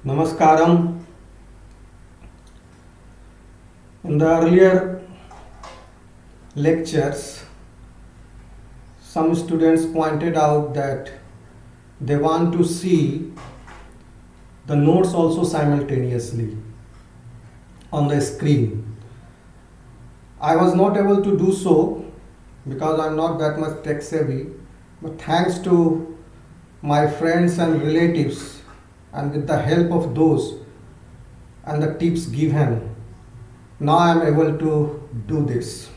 Namaskaram. In the earlier lectures, some students pointed out that they want to see the notes also simultaneously on the screen. I was not able to do so because I'm not that much tech savvy, but thanks to my friends and relatives and with the help of those and the tips given, now I am able to do this.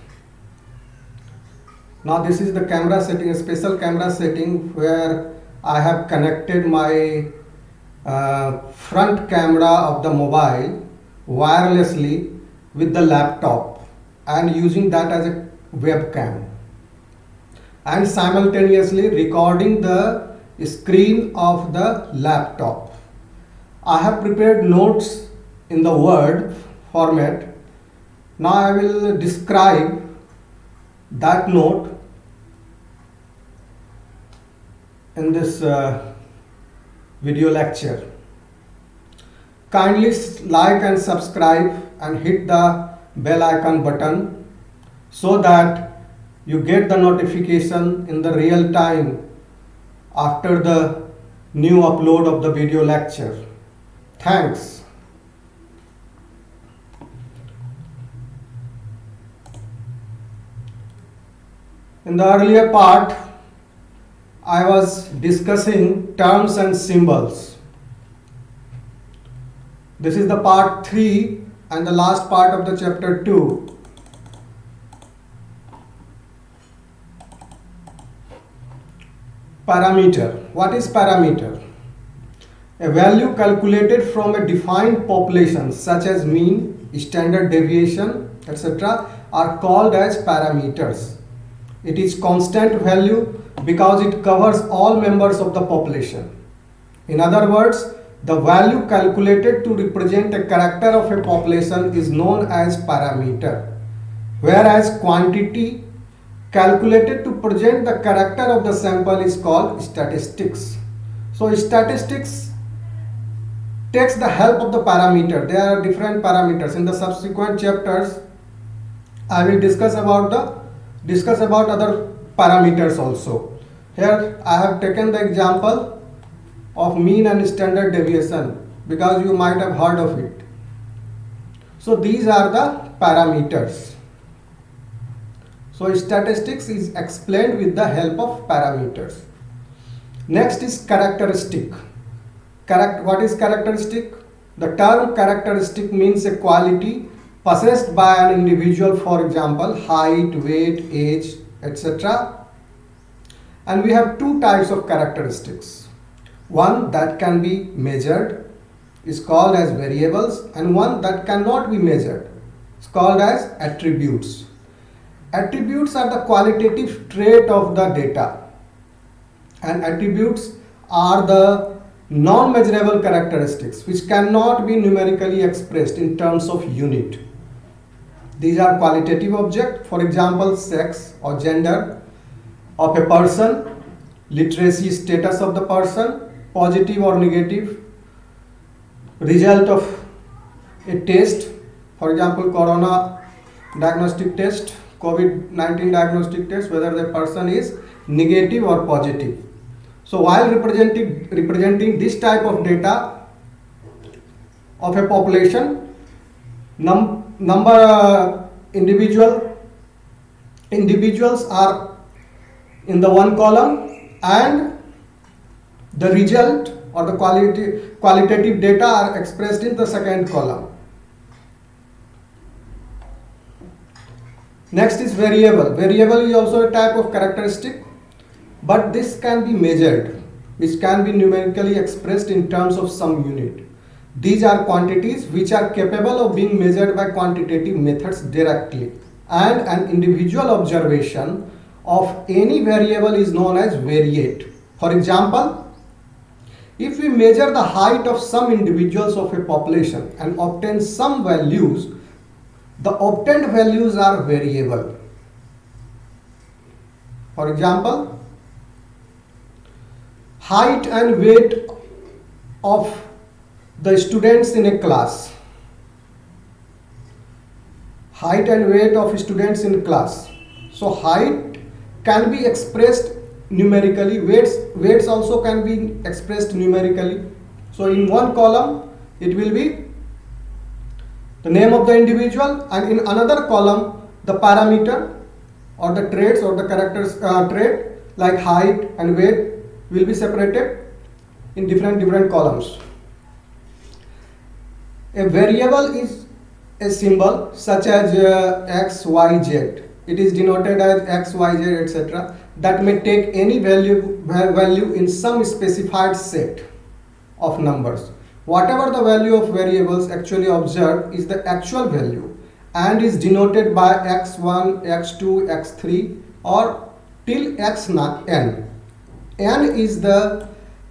Now this is the camera setting, a special camera setting where I have connected my front camera of the mobile wirelessly with the laptop and using that as a webcam and simultaneously recording the screen of the laptop. I have prepared notes in the Word format. Now I will describe that note in this video lecture. Kindly like and subscribe and hit the bell icon button so that you get the notification in the real time after the new upload of the video lecture. Thanks. In the earlier part, I was discussing terms and symbols. This is the part 3 and the last part of the chapter 2. Parameter. What is parameter? A value calculated from a defined population such as mean, standard deviation, etc. are called as parameters. It is constant value because it covers all members of the population. In other words, the value calculated to represent a character of a population is known as parameter, whereas quantity calculated to present the character of the sample is called statistics. So statistics takes the help of the parameter. There are different parameters. In the subsequent chapters, I will discuss about other parameters also. Here I have taken the example of mean and standard deviation because you might have heard of it. So these are the parameters. So statistics is explained with the help of parameters. Next is characteristic. What is characteristic? The term characteristic means a quality possessed by an individual, for example, height, weight, age, etc. And we have two types of characteristics. One that can be measured is called as variables, and one that cannot be measured is called as attributes. Attributes are the qualitative trait of the data, and attributes are the non-measurable characteristics which cannot be numerically expressed in terms of unit. These are qualitative objects, for example, sex or gender of a person, literacy status of the person, positive or negative result of a test, for example, corona diagnostic test, COVID-19 diagnostic test, whether the person is negative or positive. So while representing this type of data of a population, individuals are in the one column and the result or the qualitative data are expressed in the second column. Next is variable. Variable is also a type of characteristic, but this can be measured, which can be numerically expressed in terms of some unit. These are quantities which are capable of being measured by quantitative methods directly, and an individual observation of any variable is known as variate. For example, if we measure the height of some individuals of a population and obtain some values, the obtained values are variable. For example, height and weight of the students in a class. Height and weight of students in class. So height can be expressed numerically, weights also can be expressed numerically. So in one column it will be the name of the individual, and in another column the parameter or the traits or the characters trait like height and weight will be separated in different columns. A variable is a symbol such as x, y, z. It is denoted as x, y, z, etc. that may take any value in some specified set of numbers. Whatever the value of variables actually observed is the actual value and is denoted by x1, x2, x3 or till xn. N is the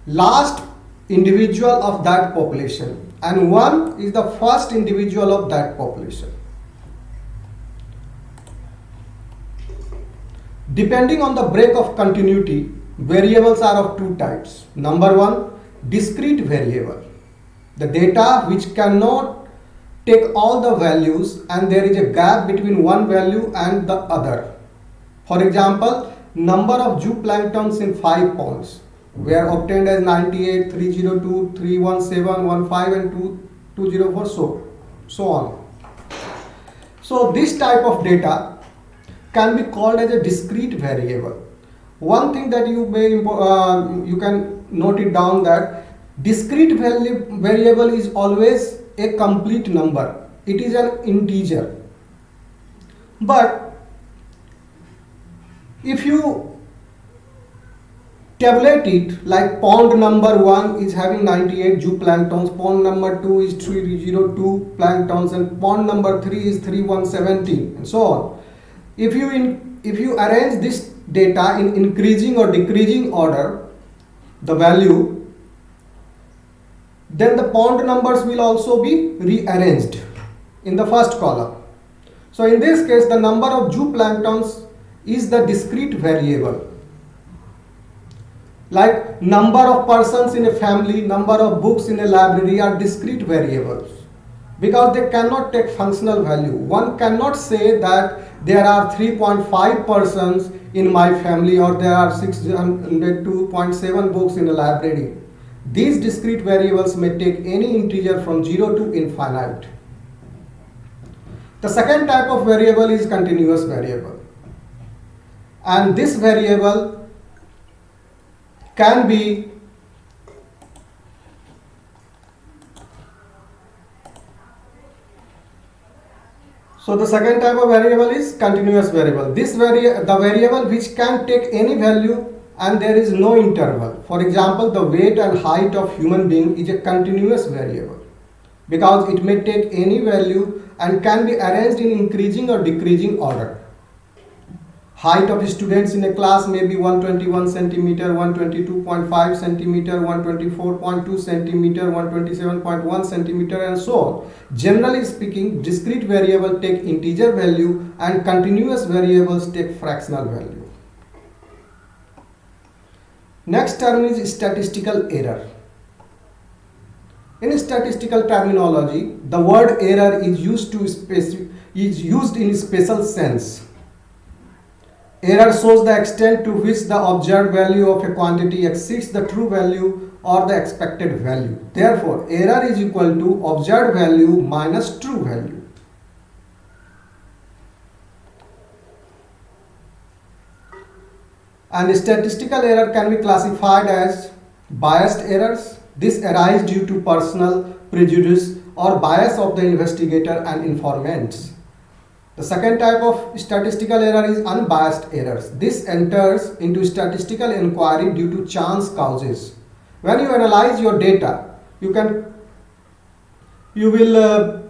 last individual of that population and 1 is the first individual of that population. Depending on the break of continuity, variables are of two types. Number one, discrete variable. The data which cannot take all the values and there is a gap between one value and the other. For example, number of zooplanktons in 5 ponds were obtained as 98, 302, 317, 15 and 204, so on. So this type of data can be called as a discrete variable. One thing that you can note it down that discrete variable is always a complete number. It is an integer. But if you tabulate it, like pond number 1 is having 98 zooplanktons, pond number 2 is 302 planktons and pond number 3 is 3117 and so on. If you arrange this data in increasing or decreasing order, the value, then the pond numbers will also be rearranged in the first column. So in this case, the number of zooplanktons is the discrete variable. Like number of persons in a family, number of books in a library are discrete variables because they cannot take functional value. One cannot say that there are 3.5 persons in my family or there are 602.7 books in a library. These discrete variables may take any integer from 0 to infinite. The second type of variable is continuous variable, and this variable can be the second type of variable is continuous variable. The variable which can take any value and there is no interval. For example, the weight and height of human being is a continuous variable because it may take any value and can be arranged in increasing or decreasing order. Height of students in a class may be 121 centimeter, 122.5 centimeter, 124.2 centimeter, 127.1 centimeter and so on. Generally speaking, discrete variables take integer value and continuous variables take fractional value. Next term is statistical error. In statistical terminology, the word error is used in special sense. Error shows the extent to which the observed value of a quantity exceeds the true value or the expected value. Therefore, error is equal to observed value minus true value. And statistical error can be classified as biased errors. This arises due to personal prejudice or bias of the investigator and informants. The second type of statistical error is unbiased errors. This enters into statistical inquiry due to chance causes. When you analyze your data, you will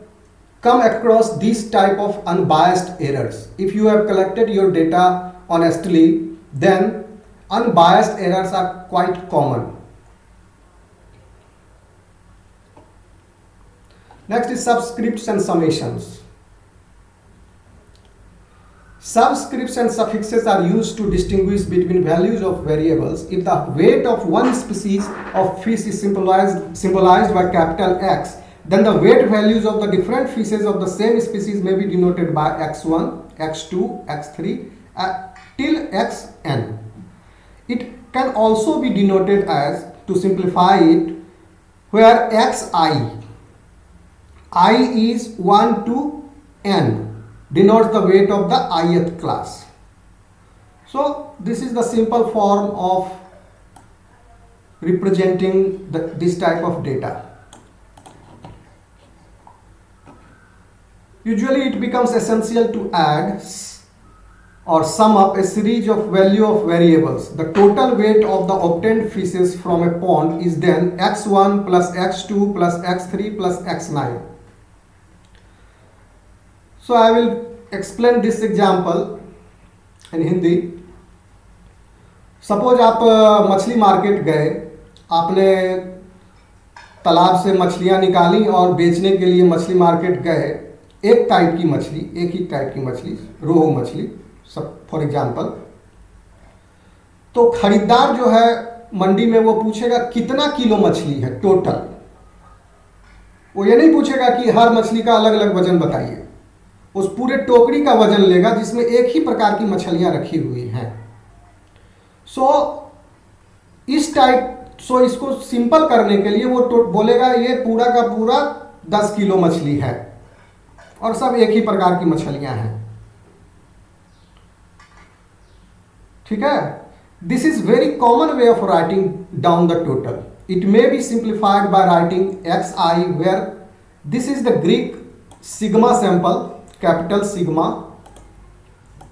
come across these type of unbiased errors. If you have collected your data honestly, then unbiased errors are quite common. Next is subscripts and summations. Subscripts and suffixes are used to distinguish between values of variables. If the weight of one species of fish is symbolized by capital X, then the weight values of the different fishes of the same species may be denoted by x1, x2, x3 till xn. It can also be denoted as, to simplify it, where I is 1 to n, denotes the weight of the ith class. So this is the simple form of representing this type of data. Usually it becomes essential to add or sum up a series of value of variables. The total weight of the obtained fishes from a pond is then x1 plus x2 plus x3 plus x9. So I will explain this example in Hindi. Suppose आप मछली market गए, आपने तालाब से मछलियाँ निकाली और बेचने के लिए मछली मार्केट गए, एक ही टाइप की मछली, रोहू मछली सब फॉर एग्जांपल। तो खरीदार जो है मंडी में वो पूछेगा कितना किलो मछली है टोटल। वो ये नहीं पूछेगा कि हर मछली का अलग अलग वजन बताइए, उस पूरे टोकरी का वजन लेगा जिसमें एक ही प्रकार की मछलियां रखी हुई हैं। सो इसको सिंपल करने के लिए वो बोलेगा ये पूरा का पूरा 10 किलो मछली है और सब एक ही प्रकार की मछलियां हैं। ठीक है, this is very common way of writing down the total. It may be simplified by writing xi where this is the Greek sigma sample, capital sigma,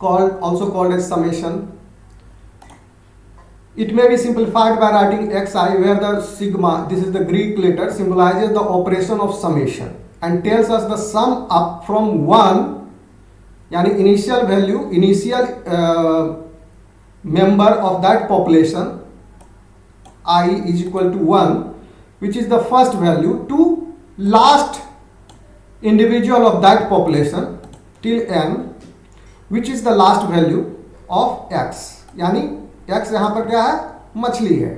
also called as summation. It may be simplified by writing xi where the sigma, this is the Greek letter, symbolizes the operation of summation and tells us the sum up from 1, yani initial value, initial member of that population I is equal to 1, which is the first value, to last individual of that population till n, which is the last value of x. यानी x यहाँ पर क्या है, मछली है.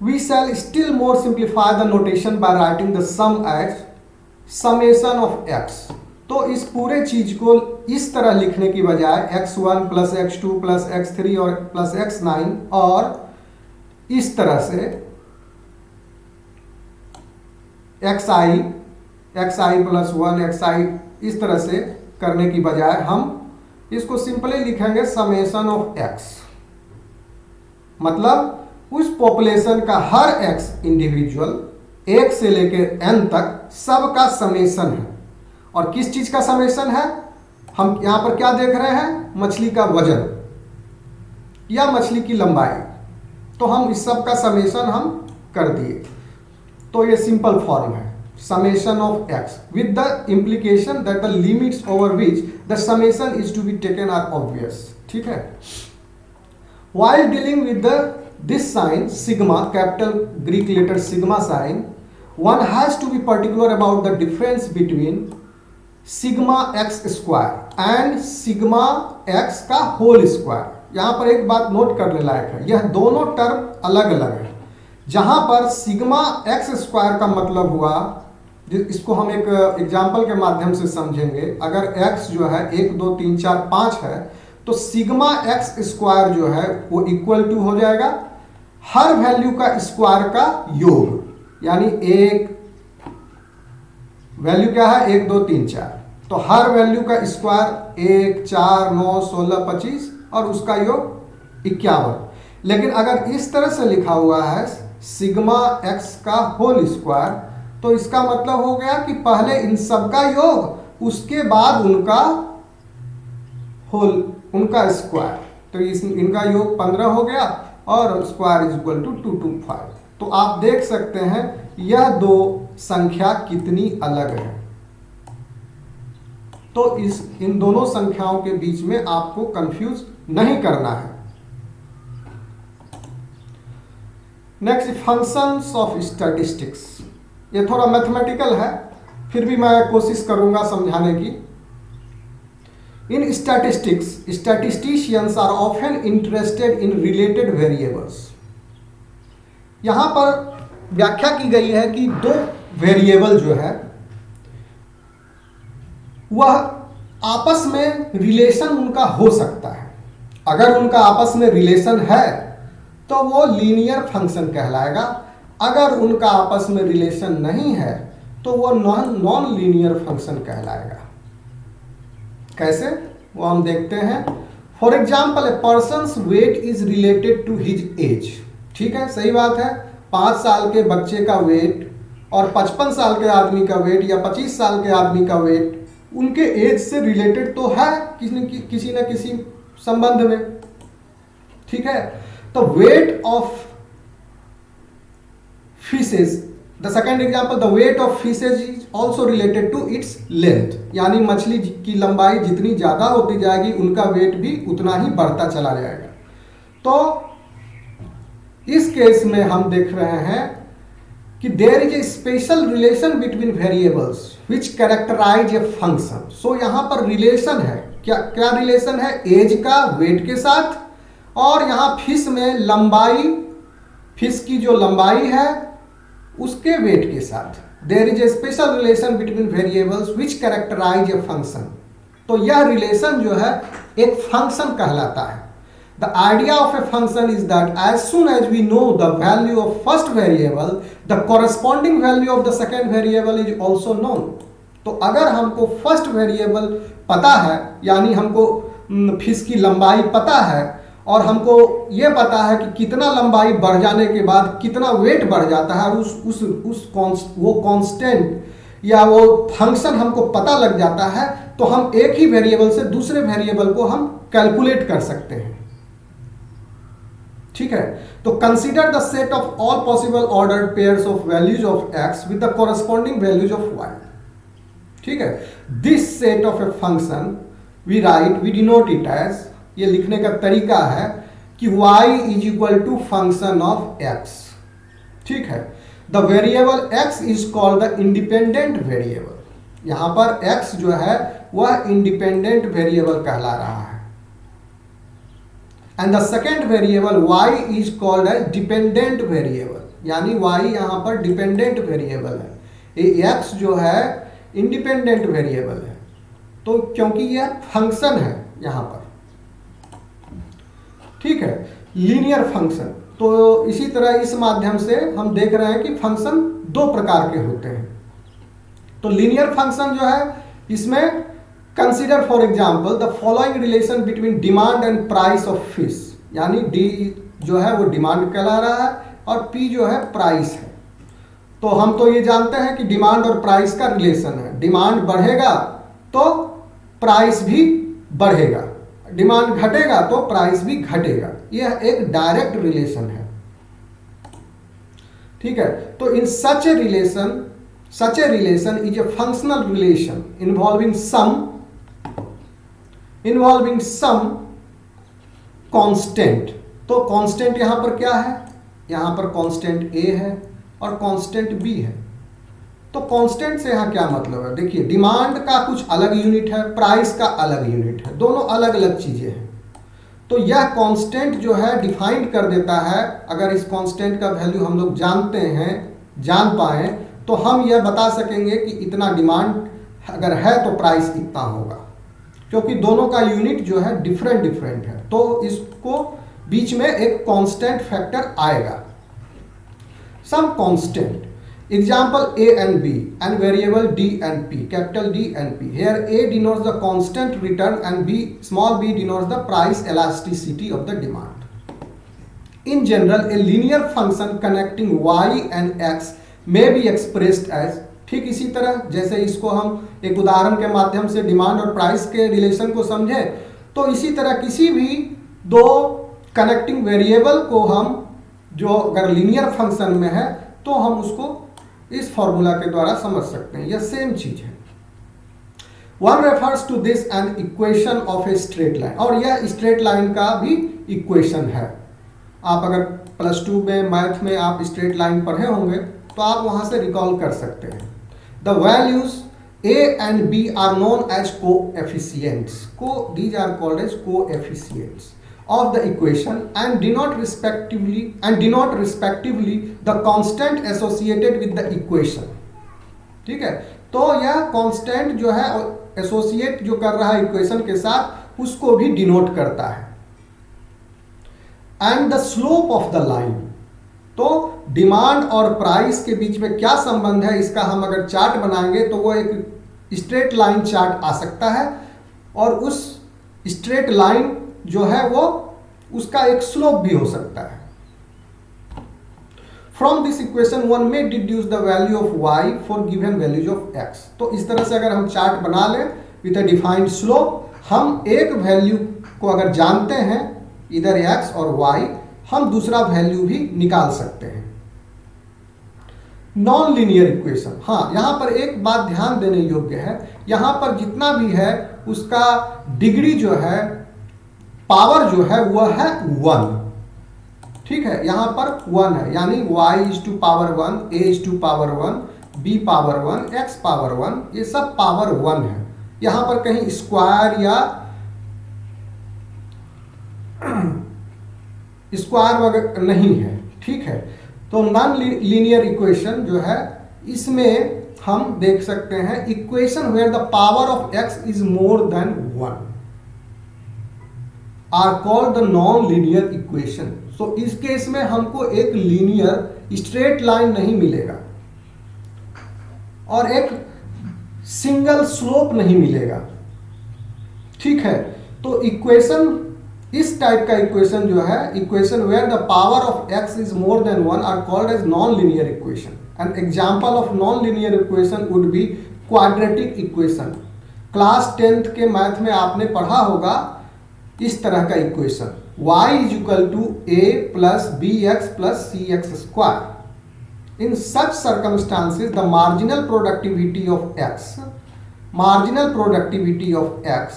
We shall still more simplify the notation by writing the sum as summation of x. तो इस पूरे चीज को इस तरह लिखने की बजाय x1 plus x2 plus x3 और प्लस x9 और इस तरह से xi प्लस 1 xi इस तरह से करने की बजाय हम इसको सिंपली लिखेंगे समेशन ऑफ x. मतलब उस पॉपुलेशन का हर x इंडिविजुअल 1 से लेकर n तक सबका समेशन है. और किस चीज का समेशन है, हम यहां पर क्या देख रहे हैं, मछली का वजन या मछली की लंबाई. तो हम इस सब का समेशन हम कर दिए. तो ये सिंपल फॉर्म है summation of x with the implication that the limits over which the summation is to be taken are obvious. ठीक है. While dealing with this sign sigma, capital Greek letter sigma sign, one has to be particular about the difference between sigma x square and sigma x का whole square. यहाँ पर एक बात note करने लायक है, यह दोनों टर्म अलग अलग है. जहां पर सिग्मा एक्स स्क्वायर का मतलब हुआ, इसको हम एक एग्जाम्पल के माध्यम से समझेंगे. अगर x जो है 1 2 3 4 5 है तो सिग्मा एक्स स्क्वायर जो है वो इक्वल टू हो जाएगा हर वैल्यू का स्क्वायर का योग. यानी एक वैल्यू क्या है 1 2 3 4, तो हर वैल्यू का स्क्वायर 1 4 9 16 25 और उसका योग 51. लेकिन अगर इस तरह से लिखा हुआ है सिग्मा एक्स का होल स्क्वायर, तो इसका मतलब हो गया कि पहले इन सब का योग उसके बाद उनका होल, उनका स्क्वायर. तो इनका योग 15 हो गया और स्क्वायर इज इक्वल टू 225. तो आप देख सकते हैं यह दो संख्या कितनी अलग है. तो इन दोनों संख्याओं के बीच में आपको कंफ्यूज नहीं करना है. Next, functions of statistics. ये थोड़ा मैथमेटिकल है, फिर भी मैं कोशिश करूंगा समझाने की. In statistics, statisticians are often interested in related variables. यहाँ पर व्याख्या की गई है कि दो वेरिएबल जो है वह आपस में रिलेशन उनका हो सकता है। अगर उनका आपस में रिलेशन है तो वो लीनियर फंक्शन कहलाएगा, अगर उनका आपस में रिलेशन नहीं है तो वो नॉन लीनियर फंक्शन कहलाएगा। कैसे, वो हम देखते हैं। For example, a person's weight is related to his age. ठीक है, सही बात है। 5 साल के बच्चे का वेट और 55 साल के आदमी का वेट या 25 साल के आदमी का वेट उनके एज से रिलेटेड तो है किसी न किसी संबंध में। ठीक है, तो weight of fishes, the second example, the weight of fishes is also related to its length, यानी मछली की लंबाई जितनी ज्यादा होती जाएगी उनका वेट भी उतना ही बढ़ता चला जाएगा। तो इस केस में हम देख रहे हैं कि there is a special relation between variables which characterize a function. So यहां पर रिलेशन है, क्या रिलेशन है? एज का वेट के साथ, और यहां फिश में लंबाई, फिश की जो लंबाई है उसके वेट के साथ। There is a special relation between variables which characterize a function. तो यह रिलेशन जो है एक फंक्शन कहलाता है। The idea of a function is that as soon as we know the value of first variable, the corresponding value of the second variable is also known. तो अगर हमको फर्स्ट वेरिएबल पता है, यानी हमको फिश की लंबाई पता है और हमको ये पता है कि कितना लंबाई बढ़ जाने के बाद कितना वेट बढ़ जाता है, वो कांस्टेंट या वो फंक्शन हमको पता लग जाता है, तो हम एक ही वेरिएबल से दूसरे वेरिएबल को हम कैलकुलेट कर सकते हैं। ठीक है, तो consider the set of all possible ordered pairs of values of x with the corresponding values of y. ठीक है, this set of a function we write, we denote it as, ये लिखने का तरीका है कि y is equal to function of x। ठीक है, the variable x is called the independent variable. यहां पर x जो है वह इंडिपेंडेंट वेरिएबल कहला रहा है, and the second variable y is called age dependent variable, यानी y यहां पर डिपेंडेंट वेरिएबल है, ये x जो है इंडिपेंडेंट वेरिएबल है। तो क्योंकि यह फंक्शन है यहां पर। ठीक है, लीनियर फंक्शन। तो इसी तरह इस माध्यम से हम देख रहे हैं कि फंक्शन दो प्रकार के होते हैं। तो लीनियर फंक्शन जो है इसमें consider for example the following relation between demand and price of fish, यानी डी जो है वो डिमांड कहला रहा है और पी जो है प्राइस है। तो हम तो ये जानते हैं कि डिमांड और प्राइस का रिलेशन है, डिमांड बढ़ेगा तो प्राइस भी बढ़ेगा, डिमांड घटेगा तो प्राइस भी घटेगा। यह एक डायरेक्ट रिलेशन है। ठीक है, तो in such a relation is a functional relation involving some constant. तो कांस्टेंट यहां पर क्या है? यहां पर कांस्टेंट ए है और कांस्टेंट बी है। तो कांस्टेंट से यहाँ क्या मतलब है? देखिए, डिमांड का कुछ अलग यूनिट है, प्राइस का अलग यूनिट है, दोनों अलग अलग चीजें हैं। तो यह कांस्टेंट जो है डिफाइन कर देता है। अगर इस कांस्टेंट का वैल्यू हम लोग जान पाए तो हम यह बता सकेंगे कि इतना डिमांड अगर है तो प्राइस इतना होगा, क्योंकि दोनों का यूनिट जो है डिफरेंट है। तो इसको बीच में एक कांस्टेंट फैक्टर आएगा, some constant. Example a and b and variable d and p, capital D and p. Here a denotes the constant return and small b denotes the price elasticity of the demand. In general, a linear function connecting y and x may be expressed as, ठीक इसी तरह जैसे इसको हम एक उदाहरण के माध्यम से डिमांड और प्राइस के रिलेशन को समझे, तो इसी तरह किसी भी दो कनेक्टिंग वेरिएबल को हम जो अगर लीनियर फंक्शन में है तो हम उसको इस फॉर्मूला के द्वारा समझ सकते हैं। यह सेम चीज है। One refers to this an equation of a straight line, और यह स्ट्रेट लाइन का भी इक्वेशन है। आप अगर +2 में मैथ में आप स्ट्रेट लाइन पढ़े होंगे तो आप वहां से रिकॉल कर सकते हैं। The values A and B are known as coefficients. These are called as coefficients of the equation and denote respectively the constant associated with the equation. ठीक है, तो यह कांस्टेंट जो है एसोसिएट जो कर रहा है इक्वेशन के साथ उसको भी डिनोट करता है. And the slope of the line, तो डिमांड और प्राइस के बीच में क्या संबंध है इसका हम अगर चार्ट बनाएंगे तो वो एक स्ट्रेट लाइन चार्ट आ सकता है और उस स्ट्रेट लाइन जो है वो उसका एक स्लोप भी हो सकता है. फ्रॉम दिस इक्वेशन वन में deduce the value of y for given values of x. तो इस तरह से अगर हम चार्ट बना लें विद अ डिफाइंड स्लोप, हम एक वैल्यू को अगर जानते हैं इधर x और y, हम दूसरा वैल्यू भी निकाल सकते हैं. नॉन लीनियर इक्वेशन, हाँ यहां पर एक बात ध्यान देने योग्य है, यहां पर जितना भी है उसका डिग्री जो है, पावर जो है वह है 1. ठीक है, यहां पर 1 है, यानी y is to power 1, a is to power 1, b power 1, x power 1, ये सब पावर 1 है. यहां पर कहीं स्क्वायर या स्क्वायर वगैरह नहीं है. ठीक है, तो नॉन लीनियर इक्वेशन जो है इसमें हम देख सकते हैं equation where the power of x is more than 1 are called the non linear equation. So इस केस में हमको एक लीनियर स्ट्रेट लाइन नहीं मिलेगा और एक सिंगल स्लोप नहीं मिलेगा. ठीक है, तो इक्वेशन इस टाइप का इक्वेशन जो है, equation where the power of x is more than 1 are called as non linear equation. An example of non linear equation would be quadratic equation. Class 10th के मैथ में आपने पढ़ा होगा इस तरह का equation, y is equal to a plus bx plus cx square. In such circumstances, the marginal productivity of x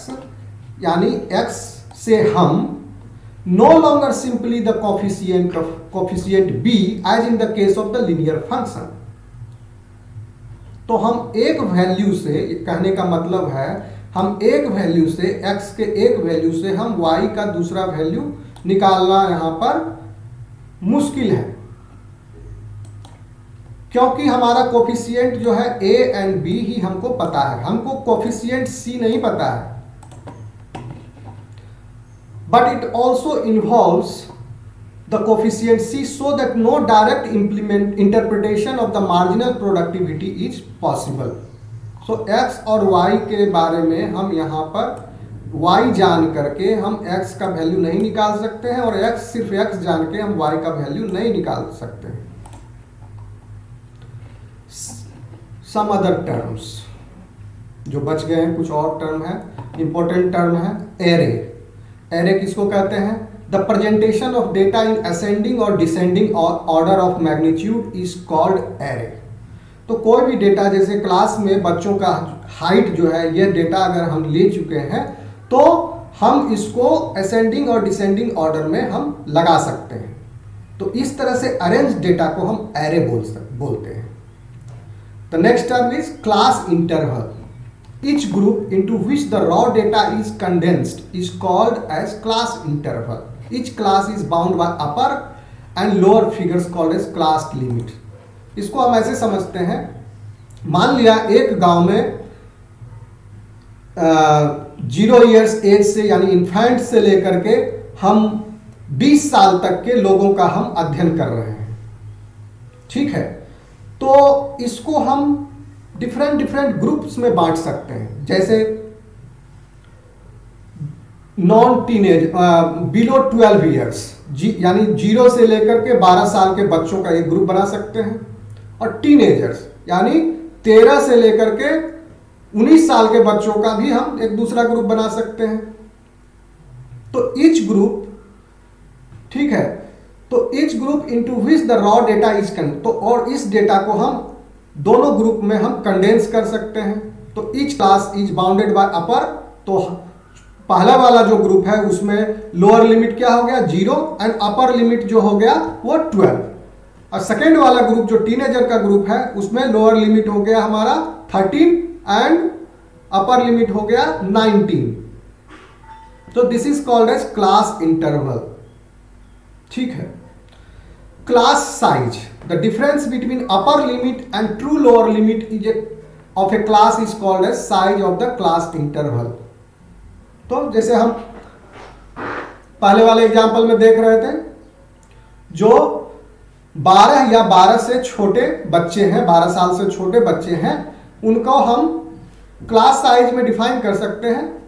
यानी x से हम no longer simply the coefficient b as in the case of the linear function. तो हम एक value से, कहने का मतलब है हम एक वैल्यू से x के एक वैल्यू से हम y का दूसरा वैल्यू निकालना यहां पर मुश्किल है, क्योंकि हमारा कोफिशिएंट जो है a एंड b ही हमको पता है, हमको कोफिशिएंट c नहीं पता है. But it also involves the coefficient c so that no direct interpretation of the marginal productivity is possible. So x और y के बारे में हम यहाँ पर y जान करके हम x का वैल्यू नहीं निकाल सकते हैं और सिर्फ x जान के हम y का वैल्यू नहीं निकाल सकते हैं. Some other terms जो बच गए हैं, कुछ और टर्म है, इंपॉर्टेंट टर्म है. एरे किसको कहते हैं? The presentation of data in ascending और descending order of magnitude is called array. तो कोई भी डेटा, जैसे क्लास में बच्चों का हाइट जो है, यह डेटा अगर हम ले चुके हैं तो हम इसको असेंडिंग और डिसेंडिंग ऑर्डर में हम लगा सकते हैं. तो इस तरह से अरेंज डेटा को हम एरे बोलते हैं. The next term is class interval. Each group into which the raw data is condensed is called as class interval. Each class is bound by upper and lower figures called as class limit. इसको हम ऐसे समझते हैं, मान लिया एक गांव में 0 years एज से यानी इन्फेंट से लेकर के हम 20 साल तक के लोगों का हम अध्ययन कर रहे हैं. ठीक है, तो इसको हम डिफरेंट ग्रुप्स में बांट सकते हैं. जैसे नॉन टीनेज बिलो 12 ईयर्स यानी 0 से लेकर के 12 साल के बच्चों का एक ग्रुप बना सकते हैं, और टीनेजर्स यानी 13 से लेकर के 19 साल के बच्चों का भी हम एक दूसरा ग्रुप बना सकते हैं. तो ईच ग्रुप, ठीक है, तो each group into which the raw data is तो और इस डेटा को हम दोनों ग्रुप में हम कंडेंस कर सकते हैं. तो each class is bounded by अपर. तो पहला वाला जो ग्रुप है उसमें लोअर लिमिट क्या हो गया 0 एंड अपर लिमिट जो हो गया वो 12. और सेकेंड वाला ग्रुप जो टीनेजर का ग्रुप है उसमें लोअर लिमिट हो गया हमारा 13 एंड अपर लिमिट हो गया 19। तो this is called as class interval. ठीक है। Class size, the difference between upper limit and true lower limit is of a class is called as size of the class interval. तो जैसे हम पहले वाले एग्जांपल में देख रहे थे, जो 12 या 12 से छोटे बच्चे हैं, 12 साल से छोटे बच्चे हैं, उनको हम क्लास साइज में डिफाइन कर सकते हैं।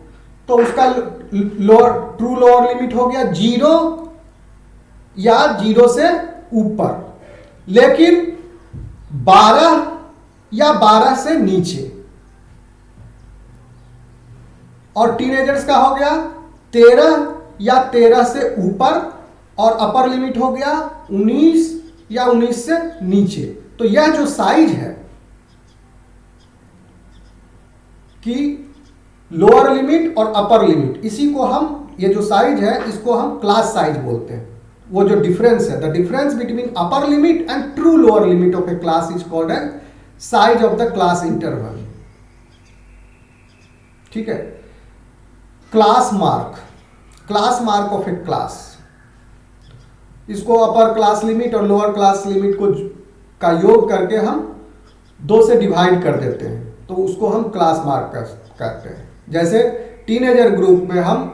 तो उसका लोअर ट्रू लोअर लिमिट हो गया 0 या 0 से ऊपर, लेकिन 12 या 12 से नीचे। और टीनेजर्स का हो गया 13 या 13 से ऊपर, और अपर लिमिट हो गया 19 या 19 से नीचे। तो यह जो साइज है कि लोअर लिमिट और अपर लिमिट, इसी को हम, ये जो साइज है इसको हम क्लास साइज बोलते हैं। वो जो डिफरेंस है, the difference between upper limit and true lower limit of a class is called as size of the class interval. ठीक है। Class mark, class mark of a class, इसको अपर क्लास लिमिट और lower class limit को का योग करके हम 2 से डिवाइड कर देते हैं, तो उसको हम क्लास मार्क करते हैं। जैसे टीनेजर ग्रुप में हम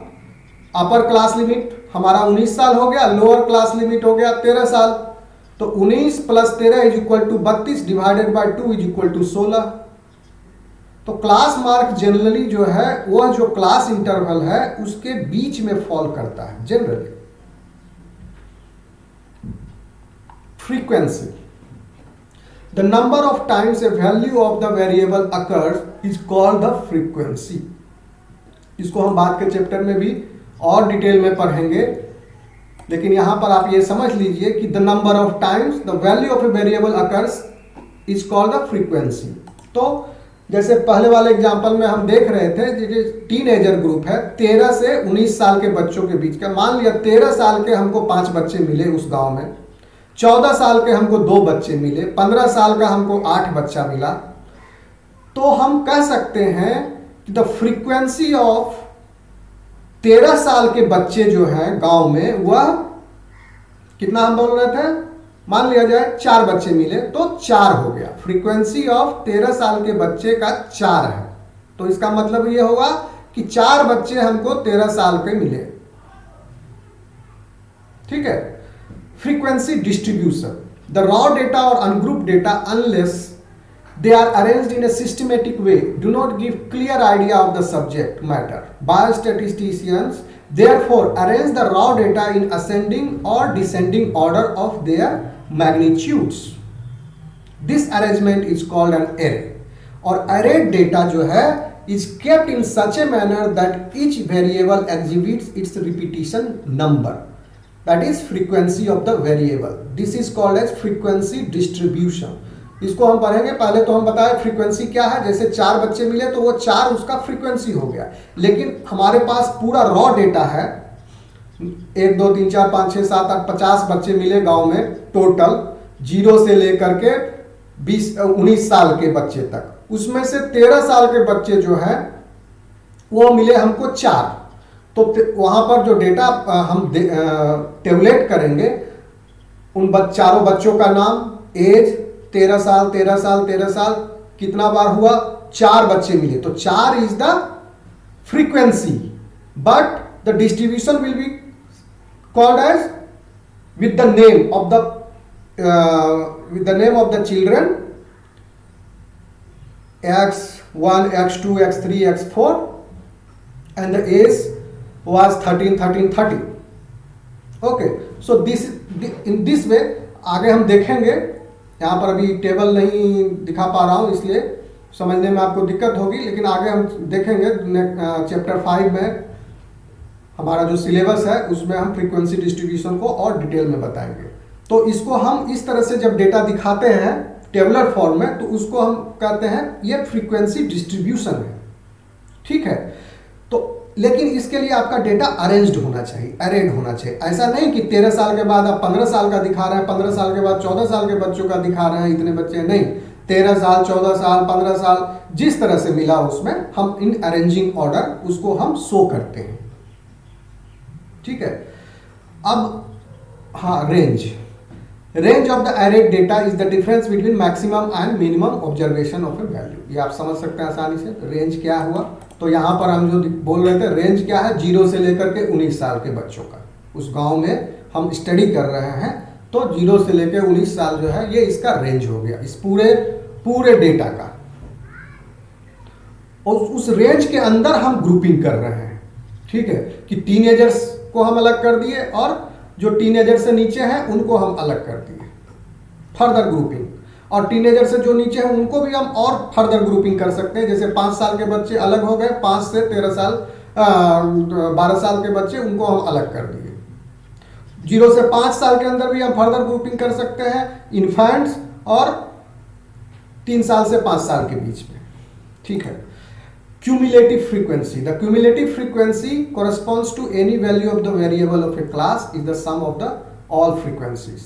अपर क्लास लिमिट हमारा 19 साल हो गया, लोअर क्लास लिमिट हो गया 13 साल, तो 19 + 13 is equal to 32 divided by 2 is equal to 16। तो क्लास मार्क जनरली जो है वह जो क्लास इंटरवल है उसके बीच में फॉल करता है generally. Frequency, the number of times A value of the variable occurs is called the frequency. इसको हम बाद के चैप्टर में भी और डिटेल में पढ़ेंगे, लेकिन यहां पर आप ये समझ लीजिए कि the number of times the value of a variable occurs is called the frequency. तो जैसे पहले वाले एग्जांपल में हम देख रहे थे, जो टीनेजर ग्रुप है 13 से 19 साल के बच्चों के बीच का, मान लिया 13 साल के हमको 5 बच्चे मिले उस गांव में, 14 साल के हमको 2 बच्चे मिले, 15 साल का हमको 8 बच्चा मिला। तो हम कह सकते हैं कि द फ्रीक्वेंसी ऑफ 13 साल के बच्चे जो हैं गांव में, वह कितना हम बोल रहे थे, मान लिया जाए 4 बच्चे मिले तो 4 हो गया। फ्रीक्वेंसी ऑफ 13 साल के बच्चे का 4 है। तो इसका मतलब यह होगा कि 4 बच्चे हमको 13 साल के मिले। ठीक है। Frequency distribution, the raw data और ungroup data unless they are arranged in a systematic way do not give clear idea of the subject matter. Biostatisticians therefore arrange the raw data in ascending or descending order of their magnitudes. This arrangement is called an array. और arrayed data जो है is kept in such a manner that each variable exhibits its repetition number, that is frequency of the variable. This is called as frequency distribution. इसको हम पढ़ेंगे। पहले तो हम बताएं फ्रीक्वेंसी क्या है। जैसे 4 बच्चे मिले तो वो 4 उसका फ्रीक्वेंसी हो गया, लेकिन हमारे पास पूरा रॉ डेटा है, 1 2 3 4 5 6 7 8 50 बच्चे मिले गांव में टोटल, 0 से लेकर के 19 साल के बच्चे तक। उसमें से 13 साल के बच्चे जो है वो मिले हमको 4। तो वहां पर जो डेटा हम टेबुलेट करेंगे, उन चारों बच्चों का नाम, एज 13 साल 13 साल 13 साल, कितना बार हुआ, 4 बच्चे मिले, तो 4 is the frequency, but the distribution will be called as with the name of the children x1 x2 x3 x4 and the age was 13 13 30. okay, so this in this way आगे हम देखेंगे। यहाँ पर अभी टेबल नहीं दिखा पा रहा हूँ इसलिए समझने में आपको दिक्कत होगी, लेकिन आगे हम देखेंगे चैप्टर 5 में हमारा जो सिलेबस है उसमें हम फ्रीक्वेंसी डिस्ट्रीब्यूशन को और डिटेल में बताएंगे। तो इसको हम इस तरह से जब डेटा दिखाते हैं टेबुलर फॉर्म में, तो उसको हम कहते हैं ये फ्रीक्वेंसी डिस्ट्रीब्यूशन है। ठीक है। तो लेकिन इसके लिए आपका डेटा अरेंज्ड होना चाहिए, अरेड होना चाहिए। ऐसा नहीं कि 13 साल के बाद आप 15 साल का दिखा रहे हैं, 15 साल के बाद 14 साल के बच्चों का दिखा रहे हैं, इतने बच्चे नहीं। 13 साल, 14 साल, 15 साल, जिस तरह से मिला उसमें हम इन अरेंजिंग ऑर्डर उसको हम शो करते हैं। ठीक है। अब हाँ, range of the arrayed data is the difference between maximum and minimum observation of a value. ये आप समझ सकते हैं आसानी से। रेंज क्या हुआ, तो यहाँ पर हम जो बोल रहे थे, रेंज क्या है, 0 से लेकर के 19 साल के बच्चों का। उस गांव में हम स्टडी कर रहे हैं, तो 0 से लेकर 19 साल जो है ये इसका रेंज हो गया, इस पूरे डेटा का। और उस रेंज के अंदर हम ग्रुपिंग कर रहे हैं। ठीक है, कि टीनेजर्स को हम अलग कर दिए और जो टीनेजर से नीचे हैं उनको हम अलग कर दिए, फर्दर ग्रुपिंग। और टीनेजर से जो नीचे हैं उनको भी हम और फर्दर ग्रुपिंग कर सकते हैं। जैसे 5 साल के बच्चे अलग हो गए, 5 से 13 साल 12 साल के बच्चे, उनको हम अलग कर दिए। 0 से 5 साल के अंदर भी हम फर्दर ग्रुपिंग कर सकते हैं, इन्फेंट्स और 3 साल से 5 साल के बीच में। ठीक है। Cumulative frequency. The cumulative frequency corresponds to any value of the variable of a class is the sum of the all frequencies.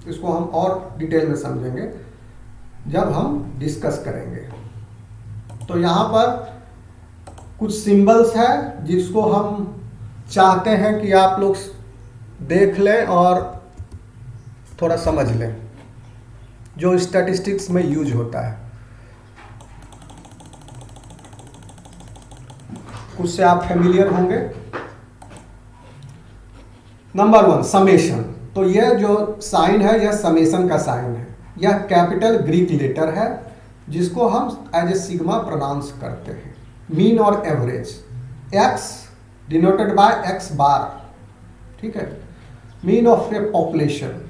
इसको हम और डिटेल में समझेंगे जब हम डिस्कस करेंगे। तो यहाँ पर कुछ सिंबल्स है जिसको हम चाहते हैं कि आप लोग देख लें और थोड़ा समझ लें, जो स्टैटिस्टिक्स में यूज होता है। कुछ से आप फेमिलियर होंगे। Number 1, summation. तो यह जो साइन है यह समेशन का साइन है। यह कैपिटल ग्रीक लेटर है जिसको हम एज ए सिग्मा प्रोनाउंस करते हैं। मीन और average, X denoted by X bar. ठीक है। Mean of a population.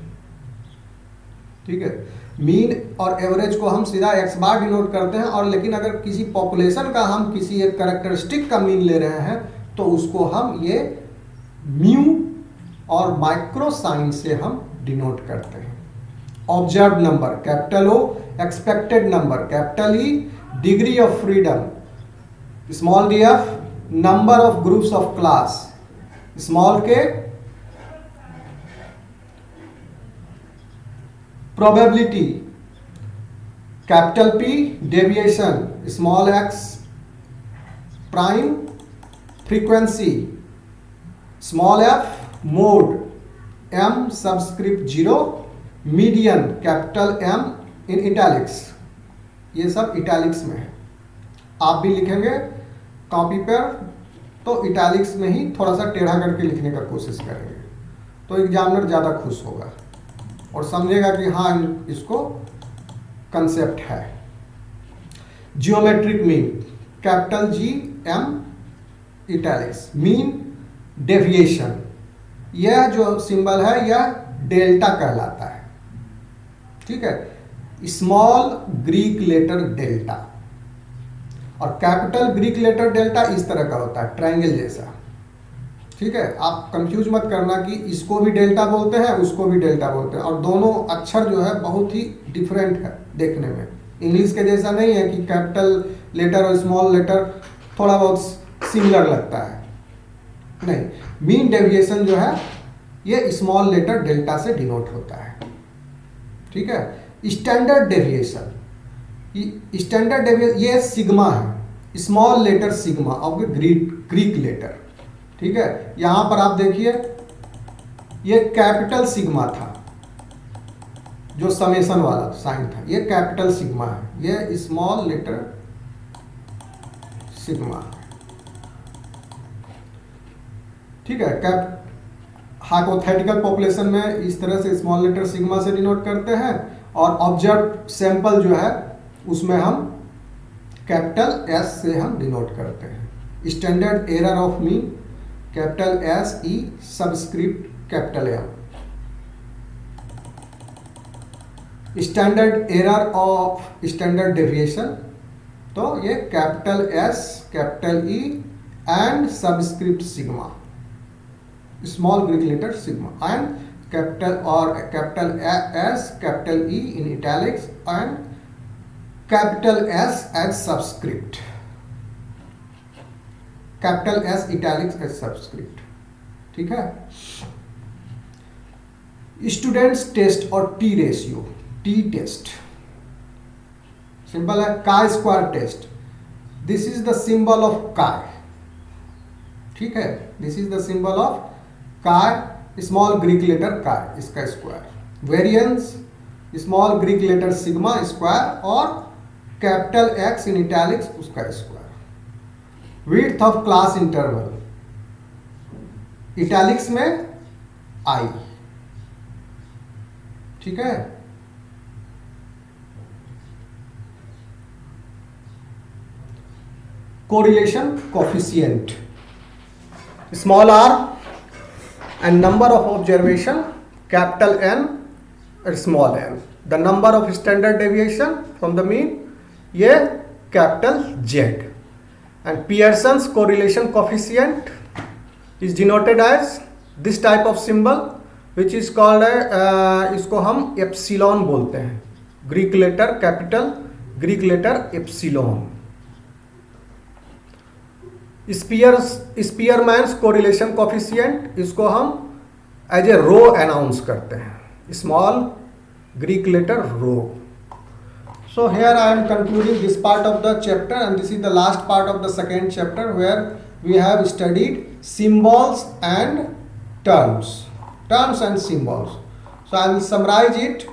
ठीक है। मीन और एवरेज को हम सीधा एक्स बार डिनोट करते हैं, और लेकिन अगर किसी पॉपुलेशन का हम किसी एक कैरेक्टरिस्टिक का मीन ले रहे हैं तो उसको हम ये म्यू और माइक्रो साइन से हम डिनोट करते हैं। Observe number capital O, expected number capital E, degree of freedom small d f, number of groups of class small k, probability capital P, deviation small x prime, frequency small f, mode m subscript 0, median capital M in italics. ये सब italics में है, आप भी लिखेंगे copy पर तो italics में ही थोड़ा सा टेढ़ा करके लिखने का कोशिश करेंगे, तो एग्जामिनर ज़्यादा खुश होगा और समझेगा कि हाँ इसको कंसेप्ट है। Geometric mean capital G M italics, mean deviation, यह जो सिंबल है यह डेल्टा कहलाता है। ठीक है। स्मॉल ग्रीक लेटर डेल्टा, और कैपिटल ग्रीक लेटर डेल्टा इस तरह का होता है, ट्रायंगल जैसा। ठीक है। आप कंफ्यूज मत करना कि इसको भी डेल्टा बोलते हैं उसको भी डेल्टा बोलते हैं, और दोनों अक्षर जो है बहुत ही डिफरेंट है देखने में। इंग्लिश के जैसा नहीं है कि कैपिटल लेटर और स्मॉल लेटर थोड़ा बहुत सिमिलर लगता है, नहीं। मीन डेविएशन जो है ये स्मॉल लेटर डेल्टा से डिनोट होता है। ठीक है। स्टैंडर्ड डेविएशन, स्टैंडर्ड डेविएशन ये सिग्मा है, small letter sigma of Greek letter. ठीक है। यहां पर आप देखिए ये कैपिटल सिग्मा था, जो समेशन वाला साइन था, ये कैपिटल सिग्मा है, ये स्मॉल लेटर सिग्मा। ठीक है। हाइपोथेटिकल पॉपुलेशन में इस तरह से स्मॉल लेटर सिग्मा से डिनोट करते हैं, और ऑब्जर्व सैंपल जो है उसमें हम कैपिटल S से हम डिनोट करते हैं। Standard error of mean capital S E subscript capital M। Standard error of standard deviation, तो ये capital S capital E and subscript sigma small Greek letter sigma, and capital और capital S capital E in italics and capital S as subscript, capital S italics as subscript. ठीक है। Student's test और T ratio, T test simple है, chi square test, this is the symbol of काय, ठीक है, this is the symbol of chi, small Greek letter chi, इसका square, variance small Greek letter sigma square और capital X in italics उसका square, width of class interval italics में I, ठीक है। Correlation coefficient, small R and number of observation capital N और small N, the number of standard deviation from the mean ये capital Z, and Pearson's correlation coefficient is denoted as this type of symbol which is called इसको हम epsilon बोलते हैं, Greek letter capital, Greek letter epsilon. Spearman's correlation coefficient, इसको हम as a rho announce करते हैं, small Greek letter rho. So here I am concluding this part of the chapter, and this is the last part of the second chapter where we have studied symbols and terms and symbols. So I will summarize it.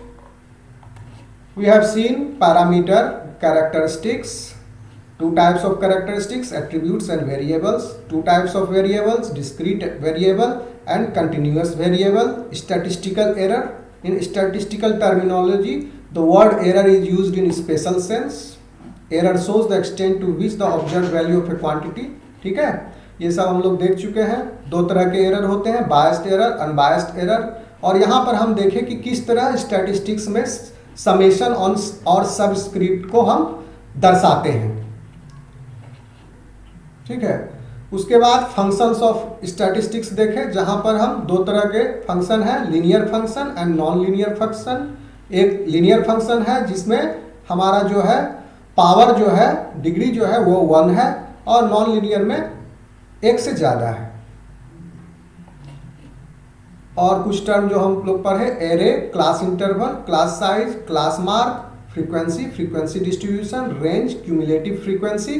We have seen parameter, characteristics, two types of characteristics, attributes and variables, two types of variables, discrete variable and continuous variable, statistical error. In statistical terminology, the word error is used in special sense. Error shows the extent to which the observed value of a quantity, ठीक है, ये सब हम लोग देख चुके हैं। दो तरह के एरर होते हैं, बायस्ड एरर, अनबायस्ड एरर, और यहाँ पर हम देखें कि किस तरह स्टैटिस्टिक्स में समेशन और सबस्क्रिप्ट को हम दर्शाते हैं, ठीक है। उसके बाद फंक्शंस ऑफ स्टैटिस्टिक्स देखें, जहाँ पर हम दो तरह के फंक्शन हैं, linear function and non linear function. एक लीनियर फंक्शन है जिसमें हमारा जो है पावर जो है, डिग्री जो है वो 1 है, और नॉन लीनियर में 1 से ज़्यादा है। और कुछ टर्म जो हम लोग पढ़े, array, class interval, class size, class mark, frequency distribution, range, cumulative frequency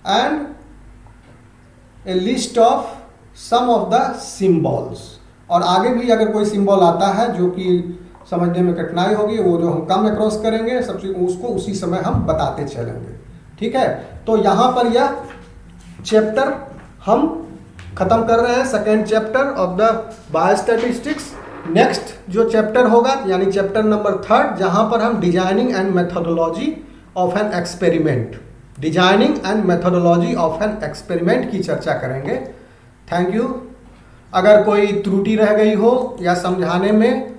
and a list of some of the symbols. और आगे भी अगर कोई सिंबल आता है जो कि समझने में कठिनाई होगी, वो जो हम कम अक्रॉस करेंगे सबसे उसको उसी समय हम बताते चलेंगे, ठीक है। तो यहाँ पर यह चैप्टर हम खत्म कर रहे हैं, second chapter of the biostatistics. Next जो चैप्टर होगा यानी चैप्टर नंबर 3, जहाँ पर हम designing and methodology of an experiment, designing and methodology of an experiment की चर्चा करेंगे। Thank you. अगर कोई त्रुटि रह गई हो या समझाने में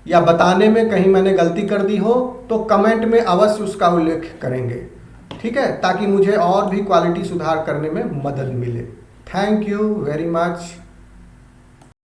या बताने में कहीं मैंने गलती कर दी हो तो कमेंट में अवश्य उसका उल्लेख करेंगे, ठीक है, ताकि मुझे और भी क्वालिटी सुधार करने में मदद मिले। Thank you very much.